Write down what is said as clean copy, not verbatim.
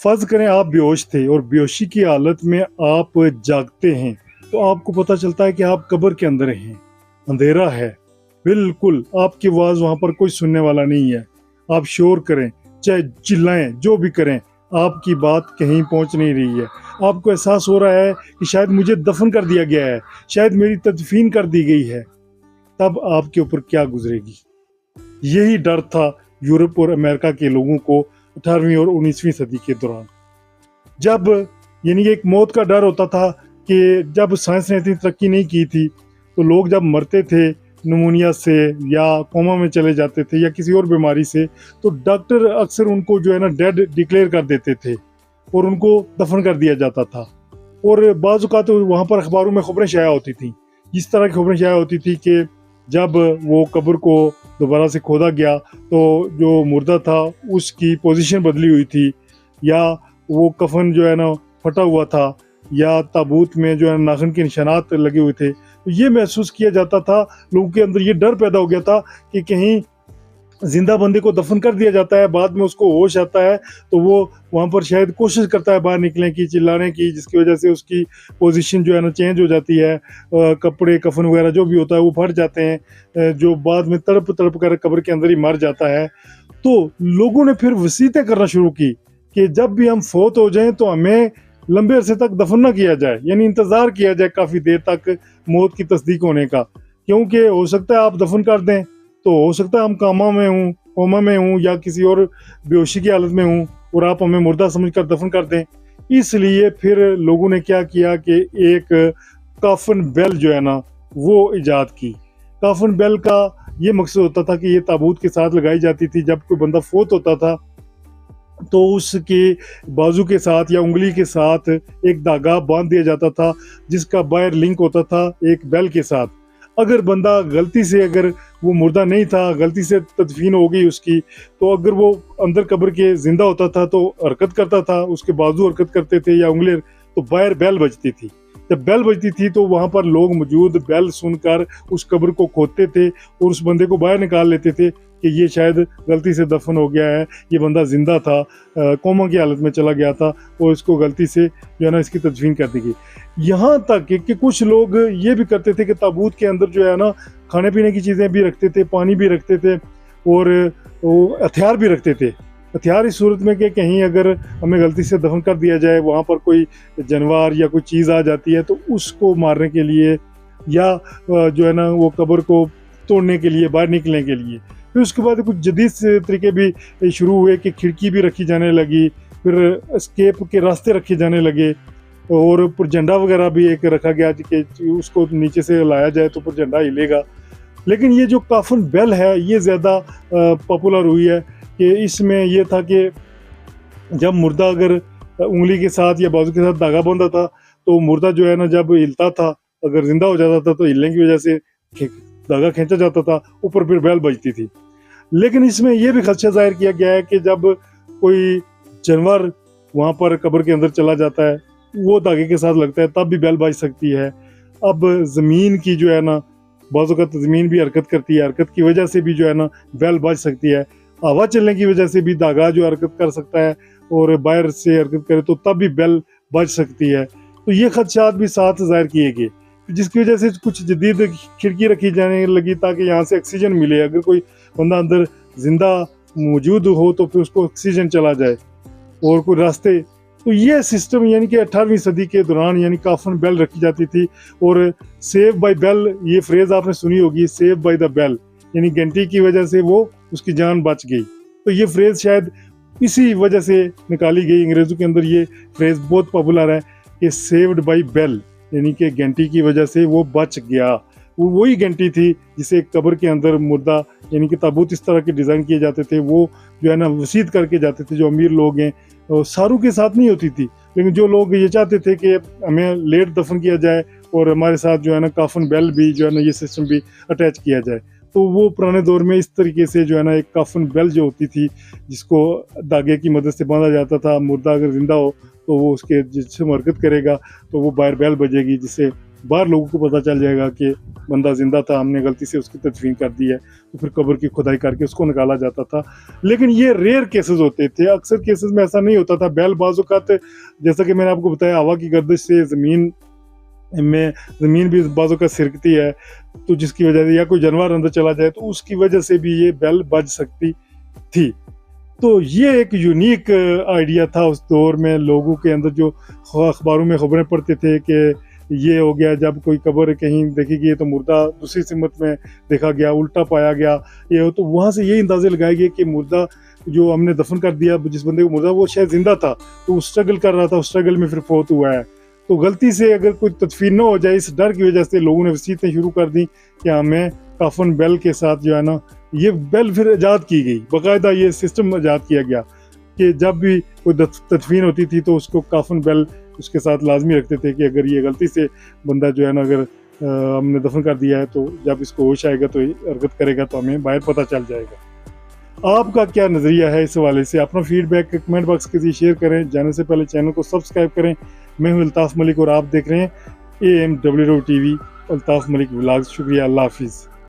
फ़र्ज़ करें आप बेहोश थे और बेहोशी की हालत में आप जागते हैं, तो आपको पता चलता है कि आप कब्र के अंदर हैं, अंधेरा है, बिल्कुल आपकी आवाज़ वहाँ पर कोई सुनने वाला नहीं है। आप शोर करें, चाहे चिल्लाएँ, जो भी करें, आपकी बात कहीं पहुँच नहीं रही है। आपको एहसास हो रहा है कि शायद मुझे दफ़न कर दिया गया है, शायद मेरी तदफ़ीन कर दी गई है, तब आपके ऊपर क्या गुज़रेगी? यही डर था यूरोप और अमेरिका के लोगों को 18वीं और 19वीं सदी के दौरान। जब यानी एक मौत का डर होता था कि जब साइंस ने इतनी तरक्की नहीं की थी, तो लोग जब मरते थे निमोनिया से या कोमा में चले जाते थे या किसी और बीमारी से, तो डॉक्टर अक्सर उनको जो है ना डेड डिक्लेयर कर देते थे और उनको दफन कर दिया जाता था। और बाज़ औक़ात तो वहाँ पर अखबारों में खबरें शाया होती थी, इस तरह की खबरें शाया होती थी कि जब वो कब्र को दोबारा से खोदा गया तो जो मुर्दा था उसकी पोजीशन बदली हुई थी, या वो कफन जो है ना फटा हुआ था, या ताबूत में जो है नाखून के निशानात लगे हुए थे। तो ये महसूस किया जाता था, लोगों के अंदर ये डर पैदा हो गया था कि कहीं जिंदा बंदे को दफन कर दिया जाता है, बाद में उसको होश आता है तो वो वहाँ पर शायद कोशिश करता है बाहर निकलने की, चिल्लाने की, जिसकी वजह से उसकी पोजीशन जो है ना चेंज हो जाती है, कपड़े कफन वगैरह जो भी होता है वो फट जाते हैं, जो बाद में तड़प तड़प कर कब्र के अंदर ही मर जाता है। तो लोगों ने फिर वसीयतें करना शुरू की कि जब भी हम फोत हो जाएं तो हमें लंबे अरसे तक दफन ना किया जाए, यानी इंतज़ार किया जाए काफ़ी देर तक मौत की तस्दीक होने का, क्योंकि हो सकता है आप दफन कर दें तो हो सकता है हम कोमा में हूँ या किसी और बेहोशी की हालत में हूँ और आप हमें मुर्दा समझकर दफन कर दें। इसलिए फिर लोगों ने क्या किया कि एक काफन बेल जो है ना वो इजाद की। काफन बेल का ये मकसद होता था कि ये ताबूत के साथ लगाई जाती थी। जब कोई बंदा फोत होता था तो उसके बाजू के साथ या उंगली के साथ एक धागा बांध दिया जाता था जिसका बायर लिंक होता था एक बेल के साथ। अगर बंदा गलती से, अगर वो मुर्दा नहीं था, गलती से तदफीन हो गई उसकी, तो अगर वो अंदर कब्र के जिंदा होता था तो हरकत करता था, उसके बाजू हरकत करते थे या उंगली, तो बाहर बेल बजती थी। जब बेल बजती थी तो वहां पर लोग मौजूद बेल सुनकर उस कब्र को खोदते थे और उस बंदे को बाहर निकाल लेते थे कि ये शायद गलती से दफन हो गया है, ये बंदा जिंदा था, कोमा की हालत में चला गया था और इसको गलती से जो है ना इसकी तदफीन कर दी गई। यहाँ तक कि कुछ लोग ये भी करते थे कि ताबूत के अंदर जो है ना खाने पीने की चीज़ें भी रखते थे, पानी भी रखते थे और हथियार भी रखते थे। हथियार इस सूरत में कि कहीं अगर हमें गलती से दफन कर दिया जाए, वहाँ पर कोई जानवर या कोई चीज़ आ जाती है तो उसको मारने के लिए या जो है ना वो कब्र को तोड़ने के लिए, बाहर निकलने के लिए। फिर उसके बाद कुछ जदीद तरीके भी शुरू हुए कि खिड़की भी रखी जाने लगी, फिर एस्केप के रास्ते रखे जाने लगे और ऊपर झंडा वगैरह भी एक रखा गया कि उसको नीचे से लाया जाए तो ऊपर झंडा हिलेगा। लेकिन ये जो काफन बेल है ये ज़्यादा पॉपुलर हुई है कि इसमें ये था कि जब मुर्दा अगर उंगली के साथ या बाजू के साथ धागा बांधा था तो मुर्दा जो है ना जब हिलता था, अगर जिंदा हो जाता था तो हिलने की वजह से धागा खींचा जाता था, ऊपर फिर बेल बजती थी। लेकिन इसमें यह भी खदशा जाहिर किया गया है कि जब कोई जानवर वहाँ पर कब्र के अंदर चला जाता है, वो धागे के साथ लगता है, तब भी बेल बज सकती है। अब ज़मीन की जो है ना बाज़ औक़ात ज़मीन भी हरकत करती है, हरकत की वजह से भी जो है ना बेल बज सकती है। हवा चलने की वजह से भी धागा जो हरकत कर सकता है और बाहर से हरकत करे तो तब भी बेल बज सकती है। तो ये खदशात भी साथ ज़ाहिर किए गए, जिसकी वजह से कुछ जदीद खिड़की रखी जाने लगी ताकि यहाँ से ऑक्सीजन मिले। अगर कोई बंदा अंदर जिंदा मौजूद हो तो फिर उसको ऑक्सीजन चला जाए और कोई रास्ते। तो ये सिस्टम यानी कि 18वीं सदी के दौरान यानी काफन बेल रखी जाती थी। और सेव बाय बेल, ये फ्रेज आपने सुनी होगी, सेव बाय द बेल, यानी घंटी की वजह से वो उसकी जान बच गई। तो ये फ्रेज शायद इसी वजह से निकाली गई। अंग्रेजों के अंदर ये फ्रेज बहुत पॉपुलर है कि सेव्ड बाय बेल, यानी कि घंटी की वजह से वो बच गया। वो वही घंटी थी जिसे कब्र के अंदर मुर्दा यानी कि ताबूत इस तरह के डिज़ाइन किए जाते थे, वो जो है ना वसीयत करके जाते थे। जो अमीर लोग हैं सारों के साथ नहीं होती थी, लेकिन जो लोग ये चाहते थे कि हमें लेट दफन किया जाए और हमारे साथ जो है ना काफन बेल भी जो है ना ये सिस्टम भी अटैच किया जाए, तो वो पुराने दौर में इस तरीके से जो है ना एक काफन बेल जो होती थी जिसको धागे की मदद से बांधा जाता था। मुर्दा अगर जिंदा हो तो वो उसके जिसम हरकत करेगा तो वो बाहर बेल बजेगी, जिससे बाहर लोगों को पता चल जाएगा कि बंदा जिंदा था, हमने गलती से उसकी तदफीन कर दी है, तो फिर कब्र की खुदाई करके उसको निकाला जाता था। लेकिन ये रेयर केसेस होते थे, अक्सर केसेस में ऐसा नहीं होता था। बैल बाज़ जैसा कि मैंने आपको बताया, हवा की गर्दिश से ज़मीन भी बाज़ों का सिरकती है, तो जिसकी वजह से या कोई जानवर अंदर चला जाए तो उसकी वजह से भी ये बैल बज सकती थी। तो ये एक यूनिक आइडिया था उस दौर में लोगों के अंदर, जो अखबारों में खबरें पढ़ते थे कि ये हो गया, जब कोई कब्र कहीं देखी गई तो मुर्दा दूसरी सिमत में देखा गया, उल्टा पाया गया, ये हो, तो वहाँ से ये अंदाजे लगाए गए कि मुर्दा जो हमने दफन कर दिया, जिस बंदे को मुर्दा, वो शायद जिंदा था, तो वो स्ट्रगल कर रहा था, उस स्ट्रगल में फिर फौत हुआ है। तो गलती से अगर कोई तदफीन न हो जाए, इस डर की वजह से लोगों ने वसीयतें शुरू कर दी कि हमें काफन बेल के साथ जो है ना, ये बेल फिर ईजाद की गई, बाकायदा ये सिस्टम ईजाद किया गया कि जब भी कोई तदफीन होती थी तो उसको काफन बेल उसके साथ लाजमी रखते थे कि अगर ये गलती से बंदा जो है ना, अगर हमने दफन कर दिया है, तो जब इसको होश आएगा तो हरकत करेगा तो हमें बाहर पता चल जाएगा। आपका क्या नज़रिया है इस हवाले से? अपना फीडबैक कमेंट बॉक्स के जरिए शेयर करें। जाने से पहले चैनल को सब्सक्राइब करें। मैं हूं अल्ताफ़ मलिक और आप देख रहे हैं AMWO TV Altaf Malik vlogs. शुक्रिया, अल्लाह हाफिज़।